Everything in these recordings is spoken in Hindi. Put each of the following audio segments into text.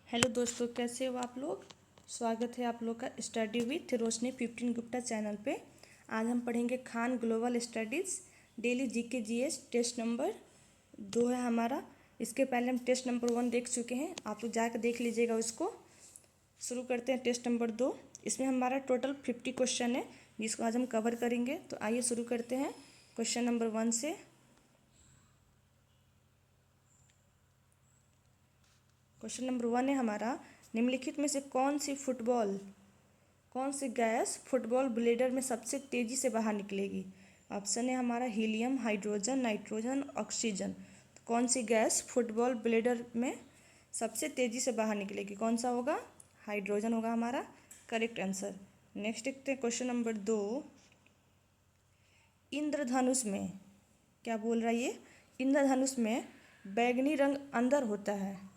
हेलो दोस्तों, कैसे हो आप लोग। स्वागत है आप लोग का study with Roshni 15 Gupta channel पे। आज हम पढ़ेंगे Khan global studies daily GK GS test number 2 है हमारा। इसके पहले हम टेस्ट नंबर 1 देख चुके हैं, आप लोग जाकर देख लीजिएगा उसको। शुरू करते हैं टेस्ट नंबर 2। इसमें हमारा टोटल 50 क्वेश्चन है जिसको आज हम कवर करेंगे। तो आइए शुरू करते हैं क्वेश्चन नंबर 1 से। क्वेश्चन नंबर 1 है हमारा, निम्नलिखित में से कौन सी गैस फुटबॉल ब्लेडर में सबसे तेज़ी से बाहर निकलेगी। ऑप्शन है हमारा हीलियम, हाइड्रोजन, नाइट्रोजन, ऑक्सीजन। तो कौन सी गैस फुटबॉल ब्लेडर में सबसे तेज़ी से बाहर निकलेगी, कौन सा होगा। हाइड्रोजन होगा हमारा करेक्ट आंसर। नेक्स्ट देखते हैं क्वेश्चन नंबर 2। इंद्रधनुष में क्या बोल रहा है ये, इंद्रधनुष में बैगनी रंग अंदर होता है,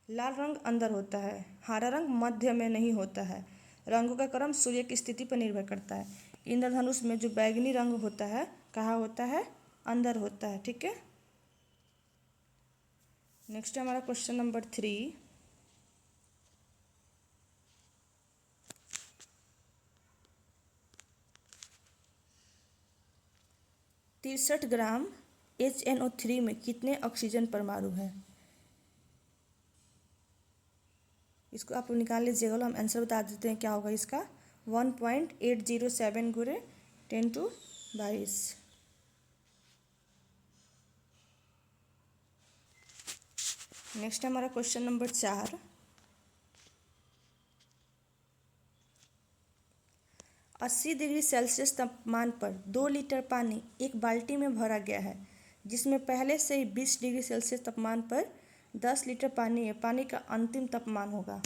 लाल रंग अंदर होता है, हरा रंग मध्य में नहीं होता है। रंगों का क्रम सूर्य की स्थिति पर निर्भर करता है। इंद्रधनुष में जो बैगनी रंग होता है कहाँ होता है, अंदर होता है। ठीक है। नेक्स्ट हमारा क्वेश्चन नंबर 3। तिरसठ ग्राम HNO3 में कितने ऑक्सीजन परमाणु हैं। इसको आप निकाल लीजिएगा, हम आंसर बता देते हैं क्या होगा इसका। 1.807 गुणे 10⁻22। नेक्स्ट हमारा क्वेश्चन नंबर 4। 80 डिग्री सेल्सियस तापमान पर 2 लीटर पानी एक बाल्टी में भरा गया है, जिसमें पहले से ही 20 डिग्री सेल्सियस तापमान पर 10 लीटर पानी है। पानी का अंतिम तापमान होगा,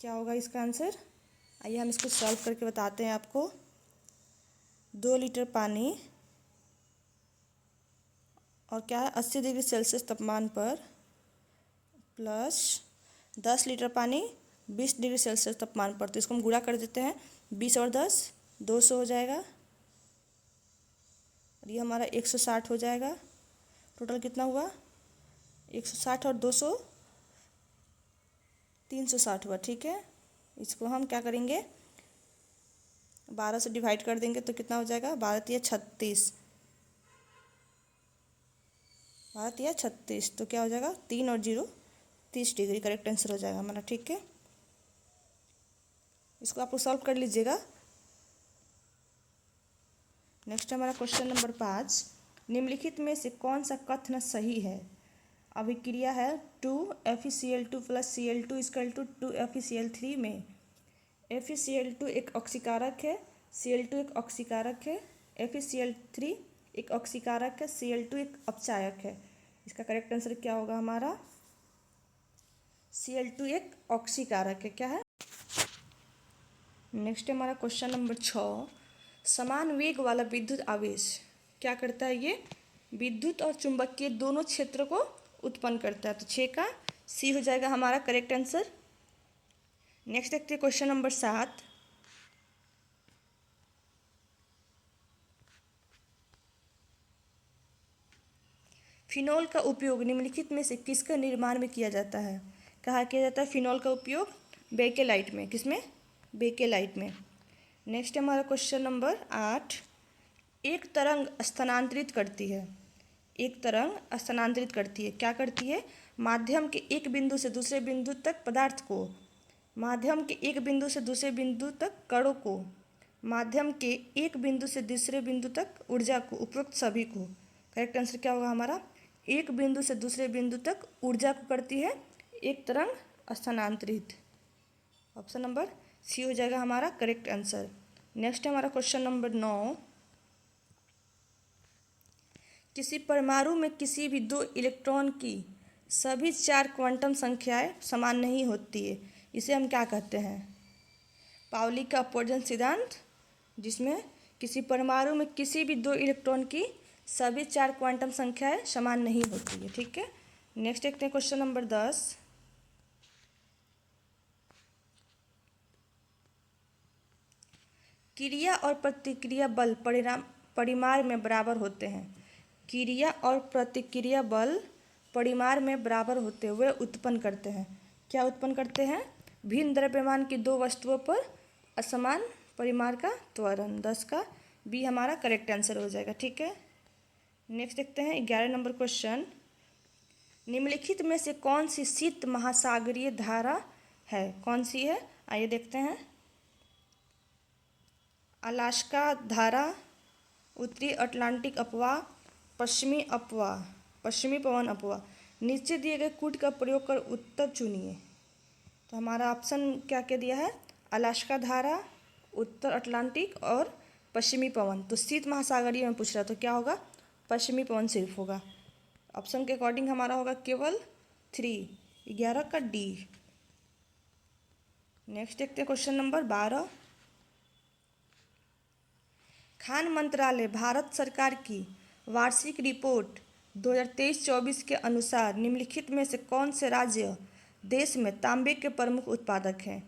क्या होगा इसका आंसर। आइए हम इसको सॉल्व करके बताते हैं आपको। 2 लीटर पानी और क्या है 80 डिग्री सेल्सियस तापमान पर प्लस 10 लीटर पानी 20 डिग्री सेल्सियस तापमान पर। तो इसको हम गुणा कर देते हैं, 20 और 10 200 हो जाएगा, और ये हमारा 160 हो जाएगा। टोटल कितना हुआ, 160 और 200 360 हुआ। ठीक है। इसको हम क्या करेंगे, 12 से डिवाइड कर देंगे तो कितना हो जाएगा, 12 या 36, 12 या 36। तो क्या हो जाएगा, 3 और 0 30 डिग्री करेक्ट आंसर हो जाएगा हमारा। ठीक है। इसको आप सॉल्व कर लीजिएगा। नेक्स्ट हमारा क्वेश्चन नंबर 5। निम्नलिखित में से कौन सा कथन सही है। अभिक्रिया है 2FeCl2 + Cl2 = 2FeCl3 में FeCl2 एक ऑक्सीकारक है, Cl2 एक ऑक्सीकारक है, FeCl3 एक ऑक्सीकारक है, Cl2 एक अपचायक है। इसका करेक्ट आंसर क्या होगा हमारा, Cl2 एक ऑक्सीकारक है। क्या है। नेक्स्ट हमारा क्वेश्चन नंबर 6। समान वेग वाला विद्युत आवेश क्या करता है, ये विद्युत और चुंबकीय दोनों क्षेत्र को उत्पन्न करता है। तो 6 का C हो जाएगा हमारा करेक्ट आंसर। नेक्स्ट देखते हैं क्वेश्चन नंबर 7। फिनोल का उपयोग निम्नलिखित में से किसके निर्माण में किया जाता है। कहाँ किया जाता है फिनोल का उपयोग, बेकेलाइट में। किसमें, बेकेलाइट में। नेक्स्ट हमारा क्वेश्चन नंबर 8। एक तरंग स्थानांतरित करती है, एक तरंग स्थानांतरित करती है, क्या करती है, माध्यम के एक बिंदु से दूसरे बिंदु तक पदार्थ को, माध्यम के एक बिंदु से दूसरे बिंदु तक कणों को, माध्यम के एक बिंदु से दूसरे बिंदु तक ऊर्जा को, उपरोक्त सभी को। करेक्ट आंसर क्या होगा हमारा, एक बिंदु से दूसरे बिंदु तक ऊर्जा को करती है एक तरंग स्थानांतरित। ऑप्शन नंबर C हो जाएगा हमारा करेक्ट आंसर। नेक्स्ट हमारा क्वेश्चन नंबर 9। किसी परमाणु में किसी भी 2 इलेक्ट्रॉन की सभी 4 क्वांटम संख्याएं समान नहीं होती है, इसे हम क्या कहते हैं, पाउली का अपवर्जन सिद्धांत, जिसमें किसी परमाणु में किसी भी 2 इलेक्ट्रॉन की सभी 4 क्वांटम संख्याएं समान नहीं होती है। ठीक है। नेक्स्ट देखते हैं क्वेश्चन नंबर 10। क्रिया और प्रतिक्रिया बल परिमाण में बराबर होते हैं। क्रिया और प्रतिक्रिया बल परिमाण में बराबर होते हुए उत्पन्न करते हैं। क्या उत्पन्न करते हैं? भिन्न द्रव्यमान की दो वस्तुओं पर असमान परिमाण का त्वरण। 10 का बी हमारा करेक्ट आंसर हो जाएगा। ठीक है, नेक्स्ट देखते हैं 11 नंबर क्वेश्चन। निम्नलिखित में से कौन सी शीत महासागरीय धारा है? कौन सी है? आइए देखते हैं। अलास्का धारा, उत्तरी अटलांटिक अपवाह, पश्चिमी पवन अपवाह। नीचे दिए गए कूट का प्रयोग कर उत्तर चुनिए। तो हमारा ऑप्शन क्या क्या दिया है? अलास्का धारा, उत्तर अटलांटिक और पश्चिमी पवन। तो शीत महासागरीय में पूछ रहा तो क्या होगा? पश्चिमी पवन सिर्फ होगा। ऑप्शन के अकॉर्डिंग हमारा होगा केवल 3, 11 का डी। नेक्स्ट देखते हैं क्वेश्चन नंबर 12। खान मंत्रालय भारत सरकार की वार्षिक रिपोर्ट 2023-24 के अनुसार निम्नलिखित में से कौन से राज्य देश में तांबे के प्रमुख उत्पादक हैं?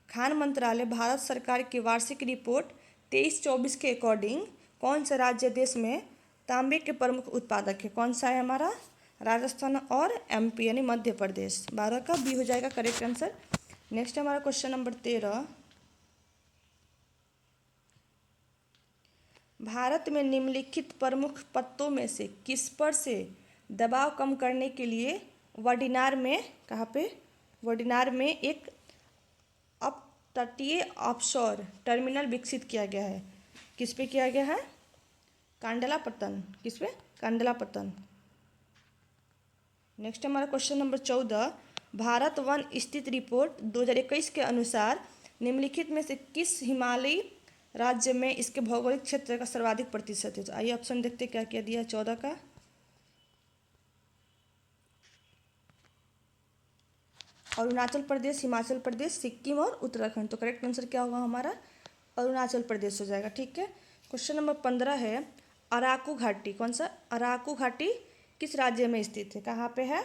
खान मंत्रालय भारत सरकार की वार्षिक रिपोर्ट 23-24 के अकॉर्डिंग कौन सा राज्य देश में तांबे के प्रमुख उत्पादक है? कौन सा है हमारा? राजस्थान और एमपी यानी मध्य प्रदेश। 12 का बी हो जाएगा करेक्ट आंसर। नेक्स्ट हमारा क्वेश्चन नंबर 13। भारत में निम्नलिखित प्रमुख पत्तों में से किस पर से दबाव कम करने के लिए वडिनार में, कहाँ पे? वडिनार में एक अपतटीय ऑफशोर टर्मिनल विकसित किया गया है? किस पे किया गया है? कांडलापतन। किस पे? कांडलापतन। नेक्स्ट हमारा क्वेश्चन नंबर 14। भारत वन स्थित रिपोर्ट 2021 के अनुसार निम्नलिखित में से किस हिमालयी राज्य में इसके भौगोलिक क्षेत्र का सर्वाधिक प्रतिशत है? तो आइए ऑप्शन देखते क्या क्या दिया है 14 का। अरुणाचल प्रदेश, हिमाचल प्रदेश, सिक्किम और उत्तराखंड। तो करेक्ट आंसर क्या होगा हमारा? अरुणाचल प्रदेश हो जाएगा। ठीक है, क्वेश्चन नंबर 15 है अराकू घाटी। कौन सा? अराकू घाटी किस राज्य में स्थित है? कहाँ पे है?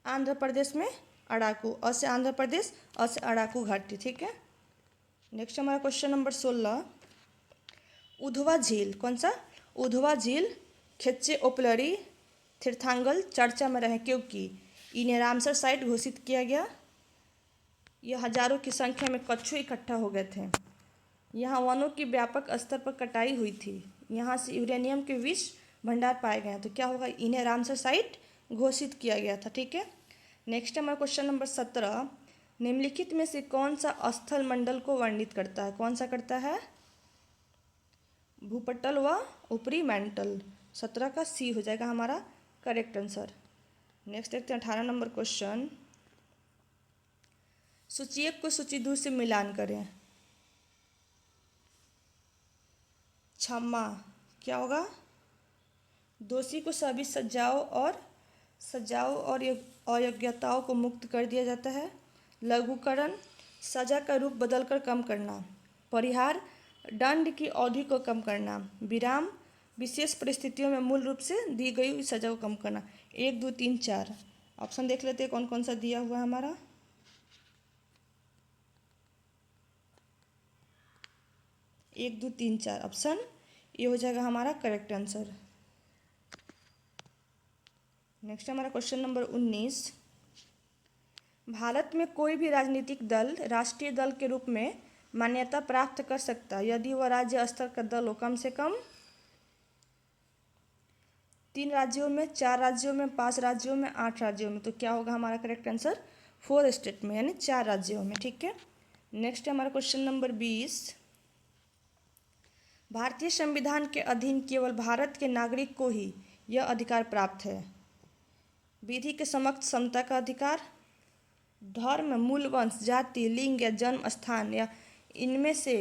आंध्र प्रदेश में अराकू। अ से आंध्र प्रदेश, अ से अराकू घाटी। ठीक है, नेक्स्ट हमारा क्वेश्चन नंबर 16। उधवा झील। कौन सा? उधवा झील खेच्चे ओपलरी तीर्थांगल चर्चा में रहे क्योंकि इन्हें रामसर साइट घोषित किया गया। यह हजारों की संख्या में कच्छू इकट्ठा हो गए थे। यहाँ वनों की व्यापक स्तर पर कटाई हुई थी। यहाँ से यूरेनियम के विष भंडार पाए गए हैं। तो क्या होगा? इन्हें रामसर साइट घोषित किया गया था। ठीक है, नेक्स्ट हमारा क्वेश्चन नंबर 17। निम्नलिखित में से कौन सा स्थल मंडल को वर्णित करता है? कौन सा करता है? भूपटल व ऊपरी मेंटल। 17 का सी हो जाएगा हमारा करेक्ट आंसर। नेक्स्ट देखते हैं 18 नंबर क्वेश्चन। सूचीक को सूची 2 से मिलान करें। क्षमा क्या होगा? दोषी को सभी सजाओं और अयोग्यताओं को मुक्त कर दिया जाता है। लघुकरण सजा का रूप बदलकर कम करना। परिहार दंड की अवधि को कम करना। विराम विशेष परिस्थितियों में मूल रूप से दी गई सजा को कम करना। 1, 2, 3, 4 ऑप्शन देख लेते हैं कौन कौन सा दिया हुआ है हमारा। 1, 2, 3, 4 ऑप्शन ये हो जाएगा हमारा करेक्ट आंसर। नेक्स्ट हमारा क्वेश्चन नंबर 19। भारत में कोई भी राजनीतिक दल राष्ट्रीय दल के रूप में मान्यता प्राप्त कर सकता है यदि वह राज्य स्तर का दल हो कम से कम 3 राज्यों में, 4 राज्यों में, 5 राज्यों में, 8 राज्यों में। तो क्या होगा हमारा करेक्ट आंसर? 4 स्टेट में यानी 4 राज्यों में। ठीक है, नेक्स्ट हमारा क्वेश्चन नंबर 20। भारतीय संविधान के अधीन केवल भारत के नागरिक को ही यह अधिकार प्राप्त है। विधि के समक्ष समता का अधिकार, धर्म, मूल, वंश, जाति, लिंग या जन्म स्थान या इनमें से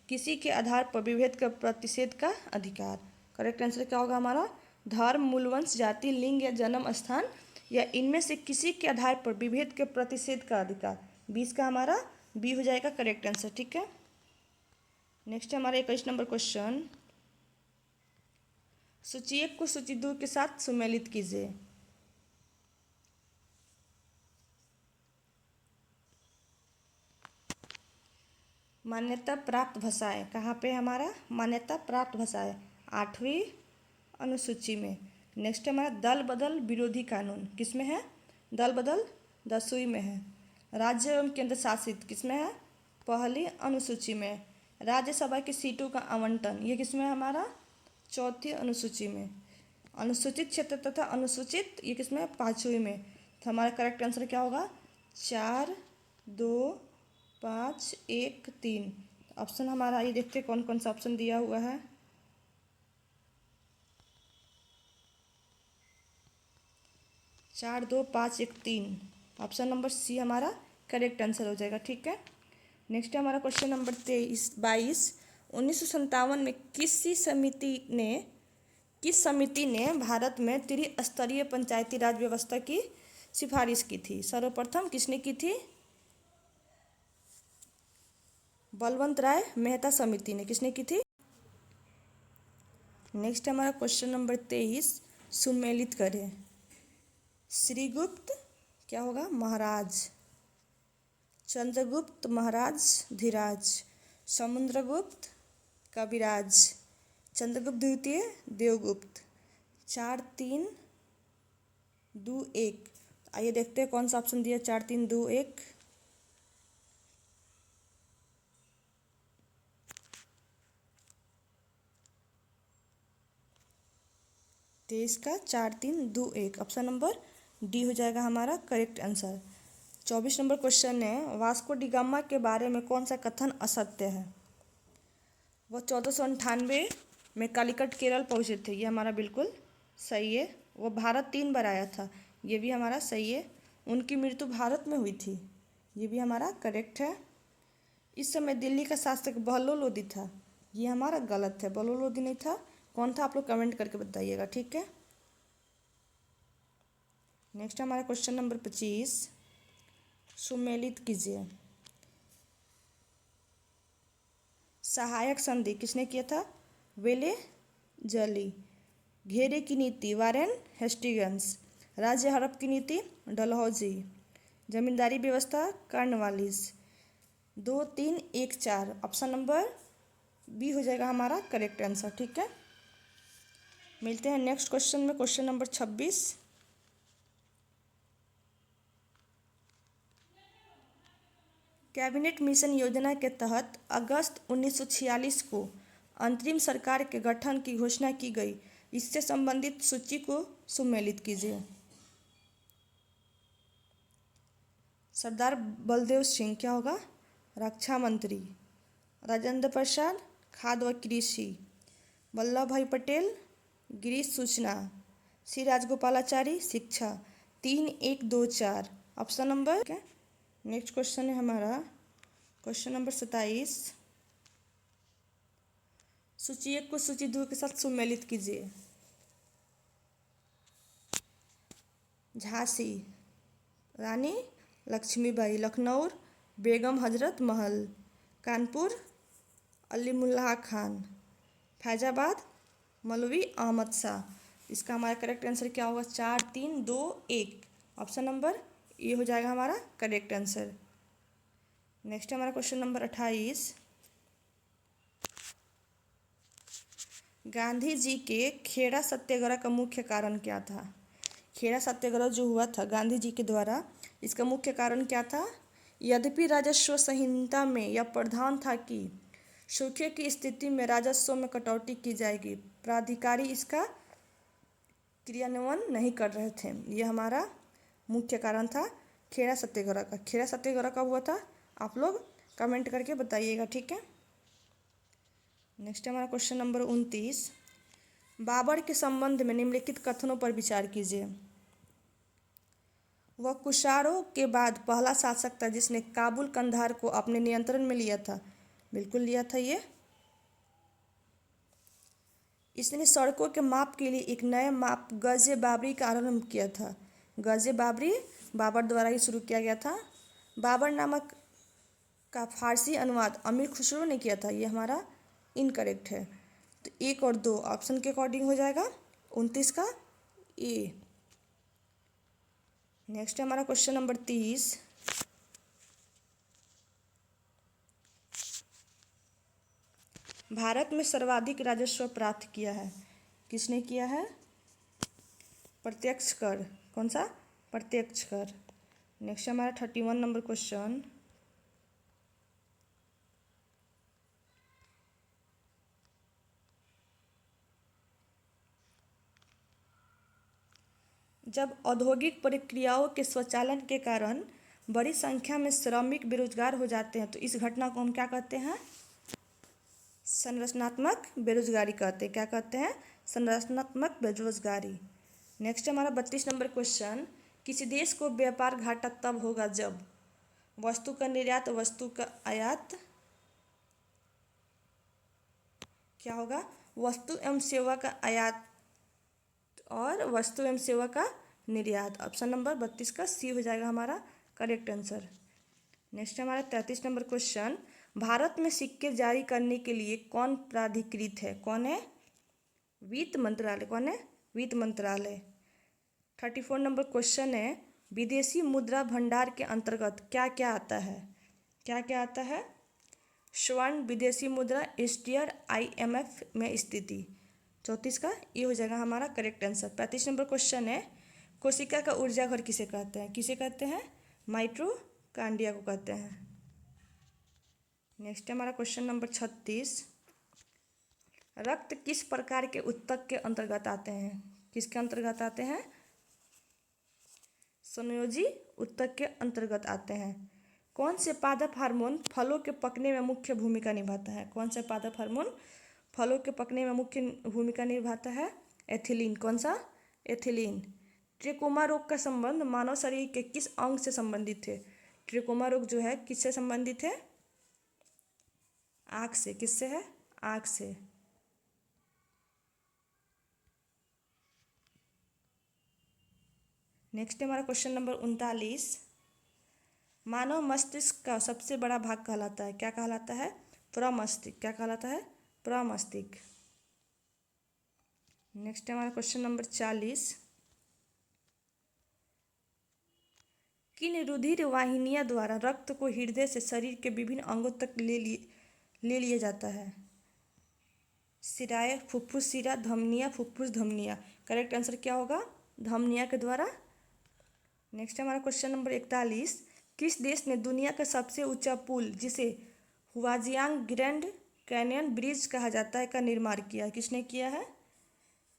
किसी के आधार पर विभेद का प्रतिषेध का अधिकार। करेक्ट आंसर क्या होगा हमारा? धर्म, मूल, वंश, जाति, लिंग या जन्म स्थान या इनमें से किसी के आधार पर विभेद के प्रतिषेध का अधिकार। 20 का हमारा बी हो जाएगा करेक्ट आंसर। ठीक है, नेक्स्ट हमारा 21 नंबर क्वेश्चन। सूची 1 को सूची 2 के साथ सुमेलित कीजिए। मान्यता प्राप्त भाषाएं कहाँ पे हमारा? मान्यता प्राप्त भाषाएं 8वीं अनुसूची में। नेक्स्ट हमारा दल बदल विरोधी कानून किस में है? दल बदल 10वीं में है। राज्य एवं केंद्र शासित किस में है? पहली अनुसूची में। राज्यसभा की सीटों का आवंटन ये किस में है? हमारा 4थी अनुसूची में। अनुसूचित क्षेत्र तथा अनुसूचित ये किस में? 5वीं में। तो हमारा करेक्ट आंसर क्या होगा? 4, 2, 5, 1, 3। ऑप्शन हमारा ये देखते हैं कौन कौन सा ऑप्शन दिया हुआ है। 4, 2, 5, 1, 3। ऑप्शन नंबर सी हमारा करेक्ट आंसर हो जाएगा। ठीक है। नेक्स्ट है हमारा क्वेश्चन नंबर 22। 1957 में किस समिति ने भारत में त्रिस्तरीय पंचायती राज व्यवस्था की सिफारिश की थी? सर्वप्रथम किसने की थी? बलवंत राय मेहता समिति ने किसने की थी? नेक्स्ट हमारा क्वेश्चन नंबर 23। सुमेलित करें। श्रीगुप्त क्या होगा? महाराज। चंद्रगुप्त महाराज धीराज। समुद्रगुप्त कविराज। चंद्रगुप्त द्वितीय देवगुप्त। 4, 3, 2, 1। आइए देखते हैं कौन सा ऑप्शन दिया 4, 3, 2, 1। तेईस का 4, 3, 2, 1 ऑप्शन नंबर डी हो जाएगा हमारा करेक्ट आंसर। 24 नंबर क्वेश्चन है वास्को डी गामा के बारे में कौन सा कथन असत्य है? वह 1498 में कालीकट केरल पहुंचे थे, ये हमारा बिल्कुल सही है। वो भारत 3 बार आया था, ये भी हमारा सही है। उनकी मृत्यु भारत में हुई थी, ये भी हमारा करेक्ट है। इस समय दिल्ली का शासक बहलोल लोदी था, ये हमारा गलत है। बहलोल लोदी नहीं था, कौन था आप लोग कमेंट करके बताइएगा। ठीक है। नेक्स्ट हमारा क्वेश्चन नंबर 25। सुमेलित कीजिए। सहायक संधि किसने किया था? वेले जली। घेरे की नीति वारेन हेस्टिंग्स। राज्य हड़प की नीति डलहौजी। जमींदारी व्यवस्था कॉर्नवालिस। 2, 3, 1, 4 ऑप्शन नंबर बी हो जाएगा हमारा करेक्ट आंसर। ठीक है। मिलते हैं नेक्स्ट क्वेश्चन में, क्वेश्चन नंबर 26। कैबिनेट मिशन योजना के तहत अगस्त 1946 को अंतरिम सरकार के गठन की घोषणा की गई, इससे संबंधित सूची को सुमेलित कीजिए। सरदार बलदेव सिंह क्या होगा? रक्षा मंत्री। राजेंद्र प्रसाद खाद्य व कृषि। वल्लभ भाई पटेल गृह सूचना। श्री राजगोपालाचारी शिक्षा। 3, 1, 2, 4 ऑप्शन नंबर। नेक्स्ट क्वेश्चन है हमारा क्वेश्चन नंबर 27। सूची 1 को सूची 2 के साथ सुमेलित कीजिए। झांसी रानी लक्ष्मीबाई। लखनऊ बेगम हजरत महल। कानपुर अलीमुल्लाह खान। फैजाबाद मौलवी अहमद शाह। इसका हमारा करेक्ट आंसर क्या होगा? 4, 3, 2, 1 ऑप्शन नंबर ये हो जाएगा हमारा करेक्ट आंसर। नेक्स्ट हमारा क्वेश्चन नंबर 28। गांधी जी के खेड़ा सत्याग्रह का मुख्य कारण क्या था? खेड़ा सत्याग्रह जो हुआ था गांधी जी के द्वारा, इसका मुख्य कारण क्या था? यद्यपि राजस्व संहिता में यह प्रावधान था कि सूखे की स्थिति में राजस्व में कटौती की जाएगी, प्राधिकारी इसका क्रियान्वयन नहीं कर रहे थे। यह हमारा मुख्य कारण था खेड़ा सत्याग्रह का। खेड़ा सत्याग्रह कब हुआ था आप लोग कमेंट करके बताइएगा। ठीक है। नेक्स्ट हमारा क्वेश्चन नंबर 29। बाबर के संबंध में निम्नलिखित कथनों पर विचार कीजिए। वह कुशारों के बाद पहला शासक था जिसने काबुल कंधार को अपने नियंत्रण में लिया था। बिल्कुल लिया था ये। इसने सड़कों के माप के लिए एक नए माप गज़े बाबरी का आरंभ किया था। गज़े बाबरी बाबर द्वारा ही शुरू किया गया था। बाबर नामक का फारसी अनुवाद अमीर खुसरो ने किया था, ये हमारा इनकरेक्ट है। तो 1 और 2 ऑप्शन के अकॉर्डिंग हो जाएगा 29 का ए। नेक्स्ट हमारा क्वेश्चन नंबर 30। भारत में सर्वाधिक राजस्व प्राप्त किया है, किसने किया है? प्रत्यक्ष कर। कौन सा? प्रत्यक्ष कर। नेक्स्ट हमारा 31 नंबर क्वेश्चन। जब औद्योगिक प्रक्रियाओं के स्वचालन के कारण बड़ी संख्या में श्रमिक बेरोजगार हो जाते हैं तो इस घटना को हम क्या कहते हैं? संरचनात्मक बेरोजगारी कहते हैं। क्या कहते हैं? संरचनात्मक बेरोजगारी। नेक्स्ट हमारा 32 नंबर क्वेश्चन। किसी देश को व्यापार घाटा तब होगा जब वस्तु का निर्यात, वस्तु का आयात, क्या होगा? वस्तु एवं सेवा का आयात और वस्तु एवं सेवा का निर्यात। ऑप्शन नंबर 32 का सी हो जाएगा हमारा करेक्ट आंसर। नेक्स्ट हमारा 33 नंबर क्वेश्चन। भारत में सिक्के जारी करने के लिए कौन प्राधिकृत है? कौन है? वित्त मंत्रालय। कौन है? वित्त मंत्रालय। 34 नंबर क्वेश्चन है, विदेशी मुद्रा भंडार के अंतर्गत क्या क्या आता है? क्या क्या आता है? स्वर्ण, विदेशी मुद्रा, एसडीआर, आईएमएफ में स्थिति। 34 का ये हो जाएगा हमारा करेक्ट आंसर। 35 नंबर क्वेश्चन है, कोशिका का ऊर्जा घर किसे कहते हैं? किसे कहते हैं? माइटोकॉन्ड्रिया को कहते हैं। नेक्स्ट हमारा क्वेश्चन नंबर 36। रक्त किस प्रकार के ऊतक के अंतर्गत आते हैं? किसके अंतर्गत आते हैं? संयोजी ऊतक के अंतर्गत आते हैं। कौन से पादप हार्मोन फलों के पकने में मुख्य भूमिका निभाता है? कौन से पादप हार्मोन फलों के पकने में मुख्य भूमिका निभाता है? एथिलीन। कौन सा? एथिलीन। ट्रिकोमा रोग का संबंध मानव शरीर के किस अंग से संबंधित है? ट्रिकोमा रोग जो है किससे संबंधित है? आँख से। किससे है? आँख से। नेक्स्ट हमारा क्वेश्चन नंबर 39। मानव मस्तिष्क का सबसे बड़ा भाग कहलाता है? क्या कहलाता है? प्रमस्तिष्क। क्या कहलाता है? प्रमस्तिष्क। नेक्स्ट हमारा क्वेश्चन नंबर 40। किन रुधिर वाहिनियां द्वारा रक्त को हृदय से शरीर के विभिन्न अंगों तक ले लिया जाता है? शिराएं, फुफ्फुस शिरा, धमनियां, फुफ्फुस धमनियां। करेक्ट आंसर क्या होगा? धमनिया के द्वारा। नेक्स्ट हमारा क्वेश्चन नंबर 41। किस देश ने दुनिया का सबसे ऊंचा पुल जिसे हुआजियांग ग्रैंड कैनियन ब्रिज कहा जाता है का निर्माण किया? किसने किया है?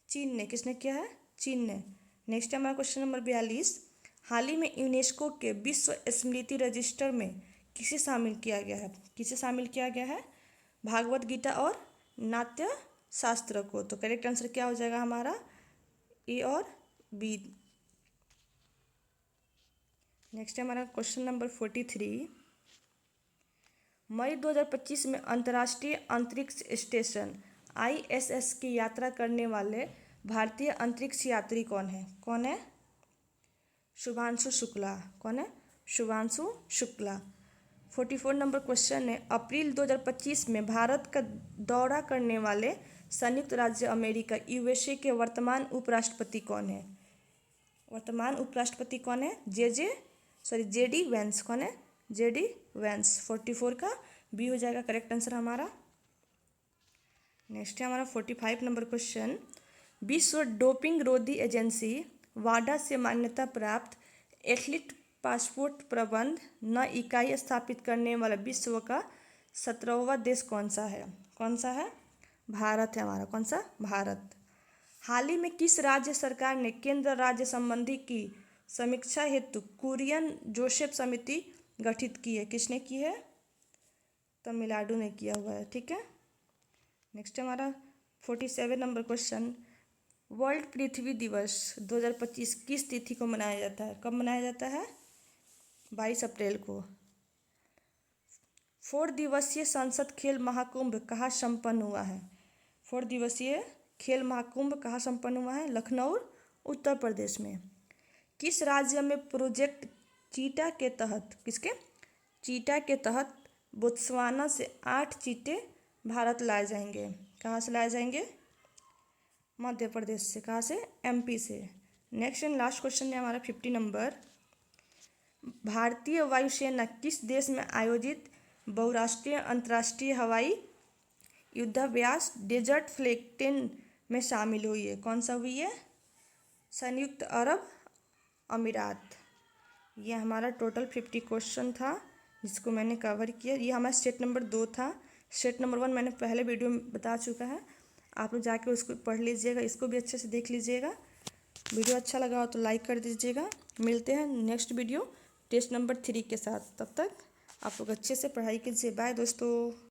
चीन ने। किसने किया है? चीन ने। नेक्स्ट हमारा क्वेश्चन नंबर 42। हाल ही में यूनेस्को के विश्व स्मृति रजिस्टर में किसे शामिल किया गया है? किसे शामिल किया गया है? भागवत गीता और नाट्य शास्त्र को। तो करेक्ट आंसर क्या हो जाएगा हमारा? ए और बी। नेक्स्ट हमारा क्वेश्चन नंबर 43। मई 2025 में अंतर्राष्ट्रीय अंतरिक्ष स्टेशन ISS की यात्रा करने वाले भारतीय अंतरिक्ष यात्री कौन है? कौन है? शुभांशु शुक्ला। कौन है? शुभांशु शुक्ला। 44 नंबर क्वेश्चन है, अप्रैल 2025 में भारत का दौरा करने वाले संयुक्त राज्य अमेरिका USA के वर्तमान उपराष्ट्रपति कौन है? वर्तमान उपराष्ट्रपति कौन है? JD Vance. कौन है? JD vents. 44 का बी हो जाएगा करेक्ट आंसर हमारा। नेक्स्ट है हमारा 45 नंबर क्वेश्चन। विश्व डोपिंग रोधी एजेंसी वाडा से मान्यता प्राप्त एथलीट पासपोर्ट प्रबंध न इकाई स्थापित करने वाला विश्व का 17वां देश कौन सा है? कौन सा है? भारत है हमारा। कौन सा? भारत। हाल ही में किस राज्य सरकार ने केंद्र राज्य संबंधी की समीक्षा हेतु कुरियन जोसेफ समिति गठित की है? किसने की है? तमिलनाडु ने किया हुआ है। ठीक है। नेक्स्ट हमारा 47 नंबर क्वेश्चन। वर्ल्ड पृथ्वी दिवस 2025 किस तिथि को मनाया जाता है? कब मनाया जाता है? 22 अप्रैल को। 4 दिवसीय संसद खेल महाकुंभ कहाँ संपन्न हुआ है? 4 दिवसीय खेल महाकुंभ कहाँ संपन्न हुआ है? लखनऊ, उत्तर प्रदेश में। किस राज्य में प्रोजेक्ट चीटा के तहत, किसके? चीटा के तहत बोत्सवाना से 8 चीते भारत लाए जाएंगे? कहाँ से लाए जाएंगे? मध्य प्रदेश से। कहाँ से? MP से। नेक्स्ट एंड लास्ट क्वेश्चन है हमारा 50 नंबर। भारतीय वायुसेना किस देश में आयोजित बहुराष्ट्रीय अंतर्राष्ट्रीय हवाई युद्धाभ्यास डेजर्ट फ्लैग 10 में शामिल हुई है? कौन सा हुई है? संयुक्त अरब अमीरात। ये हमारा टोटल 50 क्वेश्चन था जिसको मैंने कवर किया। ये हमारा स्टेट नंबर 2 था। स्टेट नंबर 1 मैंने पहले वीडियो में बता चुका है, आप लोग जाके उसको पढ़ लीजिएगा, इसको भी अच्छे से देख लीजिएगा। वीडियो अच्छा लगा हो तो लाइक कर दीजिएगा। मिलते हैं नेक्स्ट वीडियो टेस्ट नंबर 3 के साथ। तब तक आप लोग अच्छे से पढ़ाई कीजिए। बाय दोस्तों।